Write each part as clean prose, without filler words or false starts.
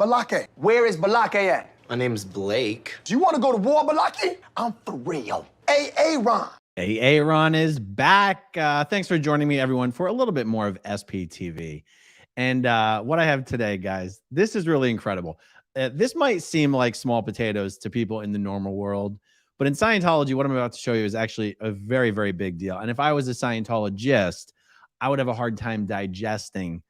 Balake. Where is Balake at? My name's Blake. Do you want to go to war, Balake? I'm for real. Ron. Ron is back. Thanks for joining me, everyone, for a little bit more of SPTV. And what I have today, guys, this is really incredible. This might seem like small potatoes to people in the normal world, but in Scientology, what I'm about to show you is actually a very, very big deal. And if I was a Scientologist, I would have a hard time digesting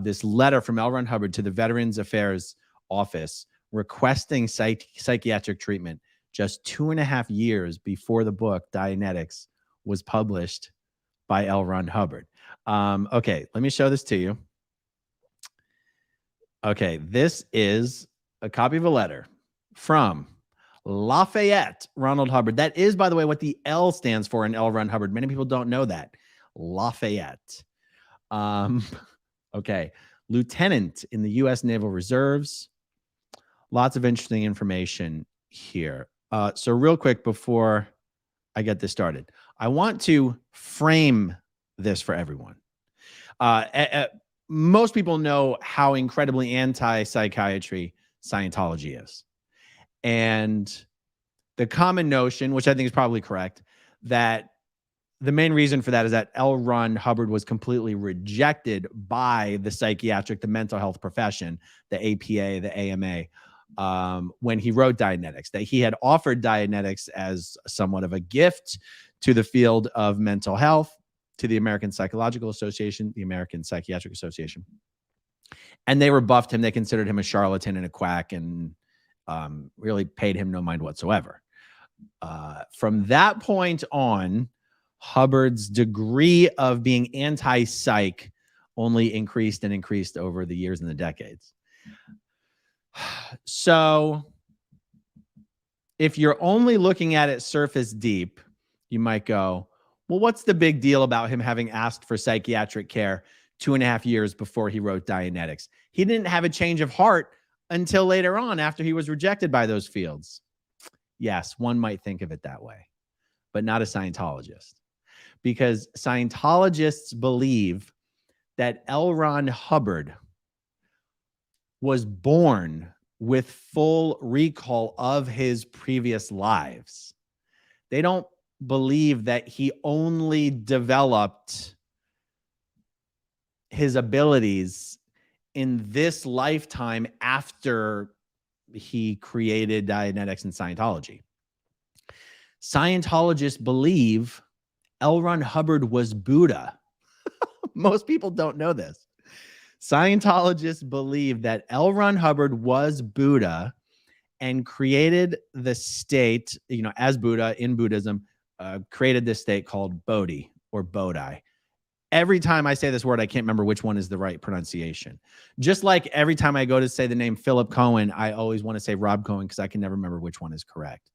this letter from L. Ron Hubbard to the Veterans Affairs Office requesting psychiatric treatment just 2.5 years before the book Dianetics was published by L. Ron Hubbard. Okay, let me show this to you. Okay, this is a copy of a letter from Lafayette Ronald Hubbard. That is, by the way, what the L stands for in L. Ron Hubbard. Many people don't know that. Lafayette. Okay, lieutenant in the U.S. Naval Reserves. Lots of interesting information here. So real quick before I get this started, I want to frame this for everyone. Most people know how incredibly anti-psychiatry Scientology is. And the common notion, which I think is probably correct, that the main reason for that is that L. Ron Hubbard was completely rejected by the psychiatric, the mental health profession, the APA, the AMA, when he wrote Dianetics, that he had offered Dianetics as somewhat of a gift to the field of mental health, to the American Psychological Association, the American Psychiatric Association. And they rebuffed him. They considered him a charlatan and a quack and really paid him no mind whatsoever. From that point on, Hubbard's degree of being anti-psych only increased and increased over the years and the decades. So if you're only looking at it surface deep, you might go, well, what's the big deal about him having asked for psychiatric care 2.5 years before he wrote Dianetics? He didn't have a change of heart until later on after he was rejected by those fields. Yes, one might think of it that way, but not a Scientologist. Because Scientologists believe that L. Ron Hubbard was born with full recall of his previous lives. They don't believe that he only developed his abilities in this lifetime after he created Dianetics and Scientology. Scientologists believe L. Ron Hubbard was Buddha. Most people don't know this. Scientologists believe that L. Ron Hubbard was Buddha and created the state, as Buddha in Buddhism, created this state called Bodhi or Bodhi. Every time I say this word, I can't remember which one is the right pronunciation. Just like every time I go to say the name Philip Cohen, I always want to say Rob Cohen because I can never remember which one is correct.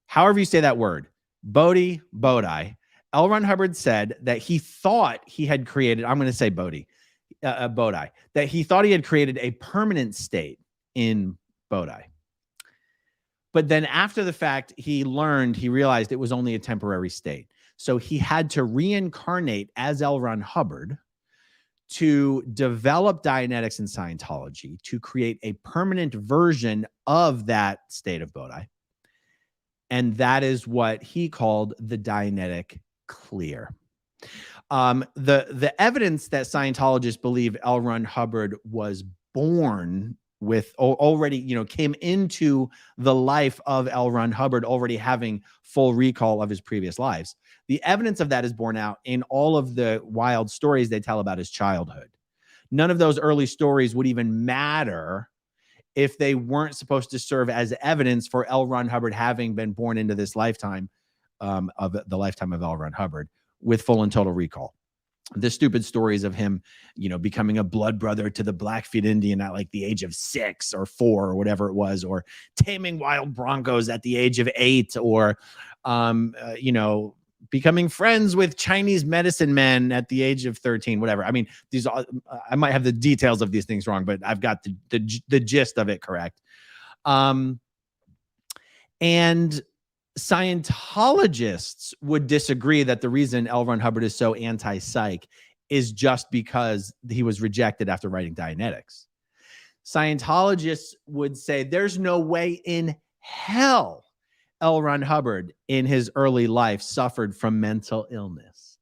However you say that word, Bodhi, Bodhi. L. Ron Hubbard said that he thought he had created, I'm going to say Bodhi, that he thought he had created a permanent state in Bodhi. But then after the fact, he realized it was only a temporary state. So he had to reincarnate as L. Ron Hubbard to develop Dianetics and Scientology to create a permanent version of that state of Bodhi. And that is what he called the Dianetic clear. The evidence that Scientologists believe L. Ron Hubbard was born with already, came into the life of L. Ron Hubbard already having full recall of his previous lives. The evidence of that is borne out in all of the wild stories they tell about his childhood. None of those early stories would even matter if they weren't supposed to serve as evidence for L. Ron Hubbard having been born into this lifetime of the lifetime of L. Ron Hubbard with full and total recall. The stupid stories of him, becoming a blood brother to the Blackfeet Indian at like the age of 6 or 4 or whatever it was, or taming wild broncos at the age of 8, or, becoming friends with Chinese medicine men at the age of 13, whatever. I mean, these are, I might have the details of these things wrong, but I've got the gist of it correct. And Scientologists would disagree that the reason L. Ron Hubbard is so anti-psych is just because he was rejected after writing Dianetics. Scientologists would say there's no way in hell L. Ron Hubbard in his early life suffered from mental illness.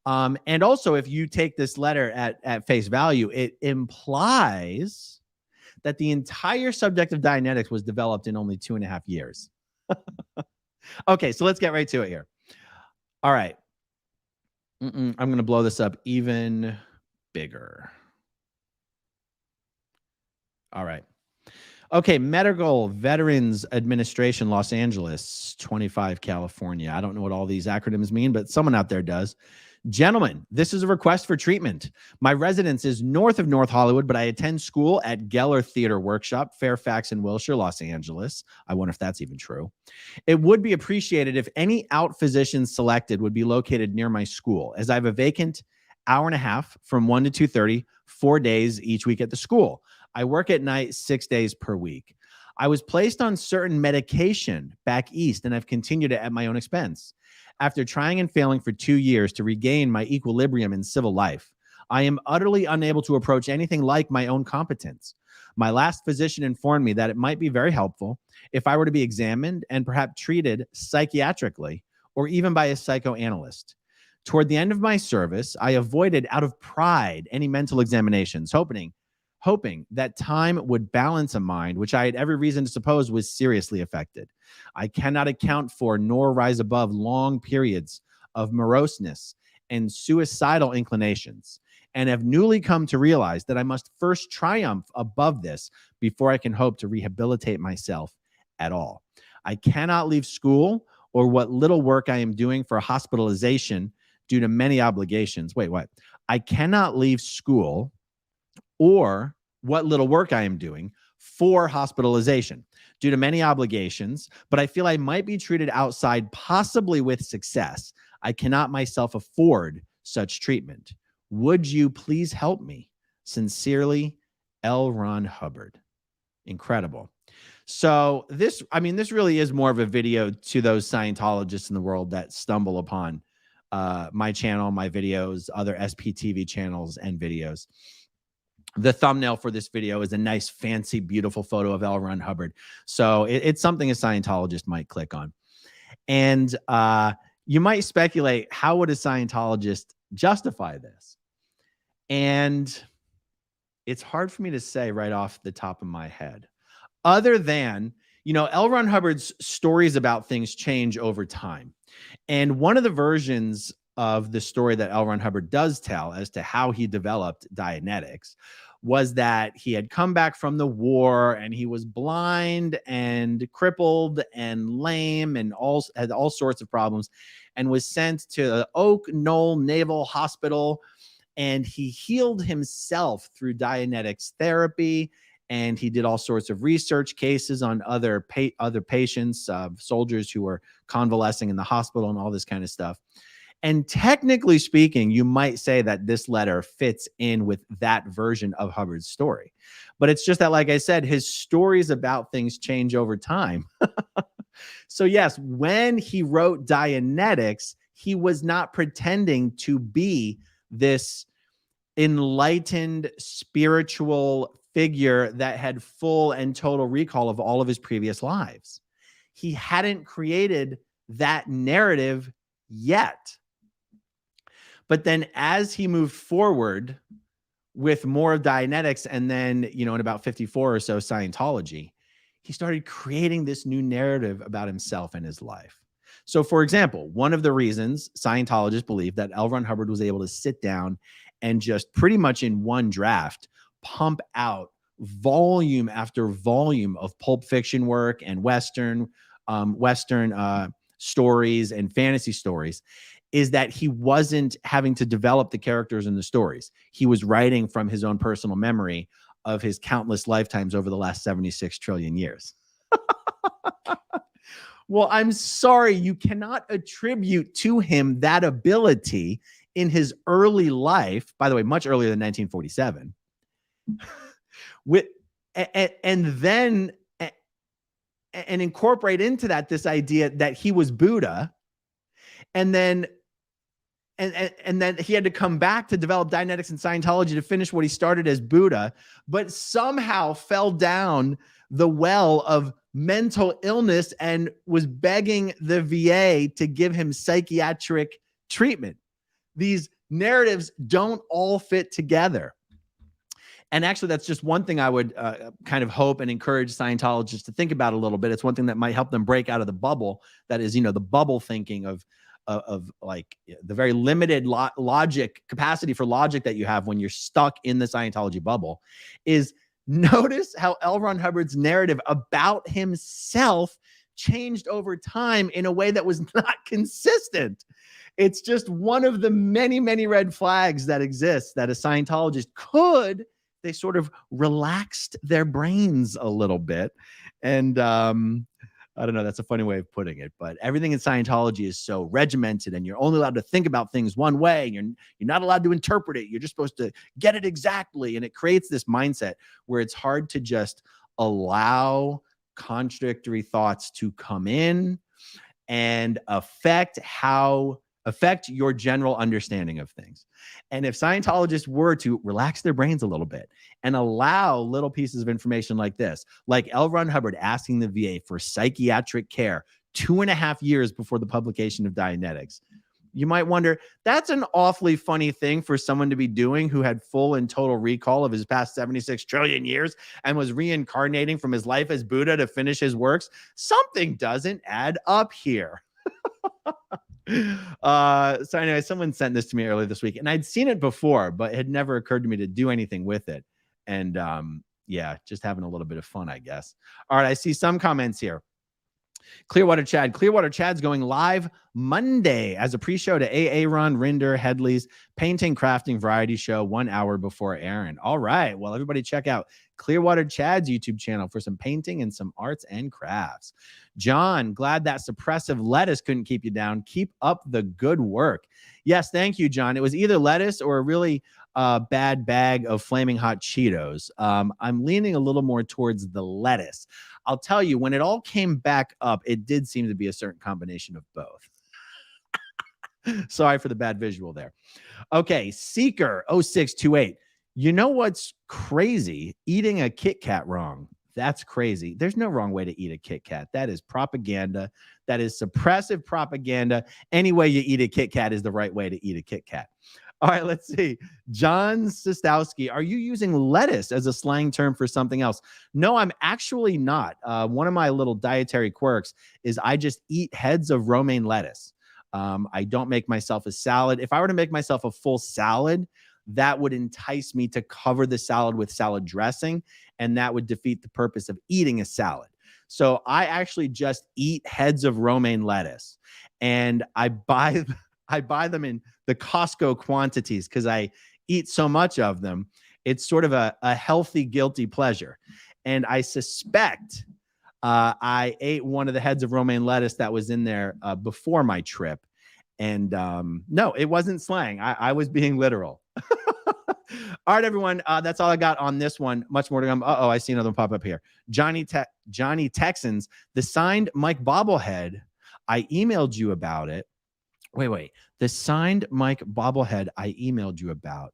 And also, if you take this letter at face value, it implies that the entire subject of Dianetics was developed in only 2.5 years. Okay, so let's get right to it here. All right. I'm going to blow this up even bigger. All right. Okay, Medical Veterans Administration, Los Angeles, 25, California. I don't know what all these acronyms mean, but someone out there does. Gentlemen, this is a request for treatment. My residence is north of North Hollywood, but I attend school at Geller Theater Workshop, Fairfax and Wilshire, Los Angeles. I wonder if that's even true. It would be appreciated if any out physicians selected would be located near my school, as I have a vacant hour and a half from 1 to 2:30, 4 days each week at the school. I work at night 6 days per week. I was placed on certain medication back east, and I've continued it at my own expense. After trying and failing for 2 years to regain my equilibrium in civil life, I am utterly unable to approach anything like my own competence. My last physician informed me that it might be very helpful if I were to be examined and perhaps treated psychiatrically or even by a psychoanalyst. Toward the end of my service, I avoided out of pride any mental examinations, hoping that time would balance a mind which I had every reason to suppose was seriously affected. I cannot account for nor rise above long periods of moroseness and suicidal inclinations, and have newly come to realize that I must first triumph above this before I can hope to rehabilitate myself at all. I cannot leave school or what little work I am doing for hospitalization due to many obligations. Wait, what? I cannot leave school or what little work I am doing for hospitalization due to many obligations, but I feel I might be treated outside, possibly with success. I cannot myself afford such treatment. Would you please help me? Sincerely, L. Ron Hubbard. Incredible. So this really is more of a video to those Scientologists in the world that stumble upon my channel, my videos, other SPTV channels and videos. The thumbnail for this video is a nice, fancy, beautiful photo of L. Ron Hubbard. So it's something a Scientologist might click on. And you might speculate, how would a Scientologist justify this? And it's hard for me to say right off the top of my head. Other than, L. Ron Hubbard's stories about things change over time. And one of the versions of the story that L. Ron Hubbard does tell as to how he developed Dianetics was that he had come back from the war and he was blind and crippled and lame and had all sorts of problems, and was sent to the Oak Knoll Naval Hospital, and he healed himself through Dianetics therapy. And he did all sorts of research cases on other patients, soldiers who were convalescing in the hospital and all this kind of stuff. And technically speaking, you might say that this letter fits in with that version of Hubbard's story. But it's just that, like I said, his stories about things change over time. So yes, when he wrote Dianetics, he was not pretending to be this enlightened spiritual figure that had full and total recall of all of his previous lives. He hadn't created that narrative yet. But then as he moved forward with more of Dianetics, and then, in about 54 or so, Scientology, he started creating this new narrative about himself and his life. So, for example, one of the reasons Scientologists believe that L. Ron Hubbard was able to sit down and just pretty much in one draft pump out volume after volume of pulp fiction work and Western stories and fantasy stories is that he wasn't having to develop the characters in the stories. He was writing from his own personal memory of his countless lifetimes over the last 76 trillion years. Well, I'm sorry, you cannot attribute to him that ability in his early life, by the way, much earlier than 1947, and incorporate into that this idea that he was Buddha, and then and then he had to come back to develop Dianetics and Scientology to finish what he started as Buddha, but somehow fell down the well of mental illness and was begging the VA to give him psychiatric treatment. These narratives don't all fit together. And actually, that's just one thing I would kind of hope and encourage Scientologists to think about a little bit. It's one thing that might help them break out of the bubble. That is, the bubble thinking of like the very limited logic capacity for logic that you have when you're stuck in the Scientology bubble. Is notice how L. Ron Hubbard's narrative about himself changed over time in a way that was not consistent. It's just one of the many, many red flags that exists that a Scientologist could, they sort of relaxed their brains a little bit. And I don't know, that's a funny way of putting it, but everything in Scientology is so regimented and you're only allowed to think about things one way. And you're not allowed to interpret it. You're just supposed to get it exactly. And it creates this mindset where it's hard to just allow contradictory thoughts to come in and affect your general understanding of things. And if Scientologists were to relax their brains a little bit and allow little pieces of information like this, like L. Ron Hubbard asking the VA for psychiatric care 2.5 years before the publication of Dianetics, you might wonder, that's an awfully funny thing for someone to be doing who had full and total recall of his past 76 trillion years and was reincarnating from his life as Buddha to finish his works. Something doesn't add up here. So anyway, someone sent this to me earlier this week and I'd seen it before, but it had never occurred to me to do anything with it. And yeah, just having a little bit of fun, I guess. All right, I see some comments here. Clearwater Chad's going live Monday as a pre-show to AA Ron Rinder Headley's painting crafting variety show 1 hour before Aaron. All right, well, everybody check out Clearwater Chad's YouTube channel for some painting and some arts and crafts. John, glad that suppressive lettuce couldn't keep you down. Keep up the good work. Yes, thank you, John. It was either lettuce or a really bad bag of flaming hot Cheetos. I'm leaning a little more towards the lettuce. I'll tell you, when it all came back up, it did seem to be a certain combination of both. Sorry for the bad visual there. Okay, Seeker 0628. You know what's crazy? Eating a Kit Kat wrong. That's crazy. There's no wrong way to eat a Kit Kat. That is propaganda. That is suppressive propaganda. Any way you eat a Kit Kat is the right way to eat a Kit Kat. All right, let's see. John Sistowski, are you using lettuce as a slang term for something else? No, I'm actually not. One of my little dietary quirks is I just eat heads of romaine lettuce. I don't make myself a salad. If I were to make myself a full salad, that would entice me to cover the salad with salad dressing, and that would defeat the purpose of eating a salad. So I actually just eat heads of romaine lettuce, and I buy them in the Costco quantities because I eat so much of them. It's sort of a healthy, guilty pleasure. And I suspect I ate one of the heads of romaine lettuce that was in there before my trip. And no, it wasn't slang. I was being literal. All right, everyone. That's all I got on this one. Much more to come. Uh-oh, I see another one pop up here. Johnny Texans, the signed Mike bobblehead. I emailed you about it. Wait. The signed Mike bobblehead I emailed you about.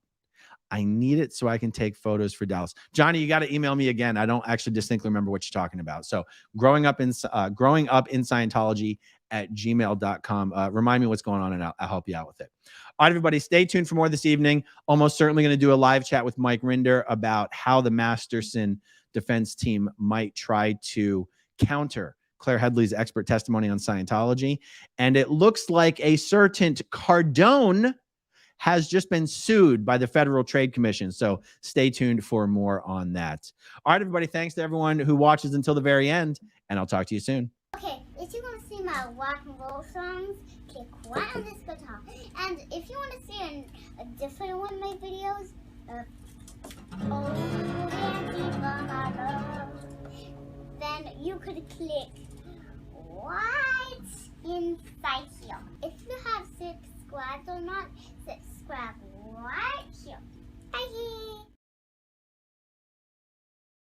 I need it so I can take photos for Dallas. Johnny, you got to email me again. I don't actually distinctly remember what you're talking about. So growing up in Scientology @gmail.com. Remind me what's going on and I'll help you out with it. All right, everybody, stay tuned for more this evening. Almost certainly going to do a live chat with Mike Rinder about how the Masterson defense team might try to counter Claire Headley's expert testimony on Scientology. And it looks like a certain Cardone has just been sued by the Federal Trade Commission. So stay tuned for more on that. All right, everybody, thanks to everyone who watches until the very end, and I'll talk to you soon. Okay, if you want to see my rock and roll songs, click right on this guitar. And if you want to see a different one of my videos, then you could click right inside here. If you have subscribed or not, subscribe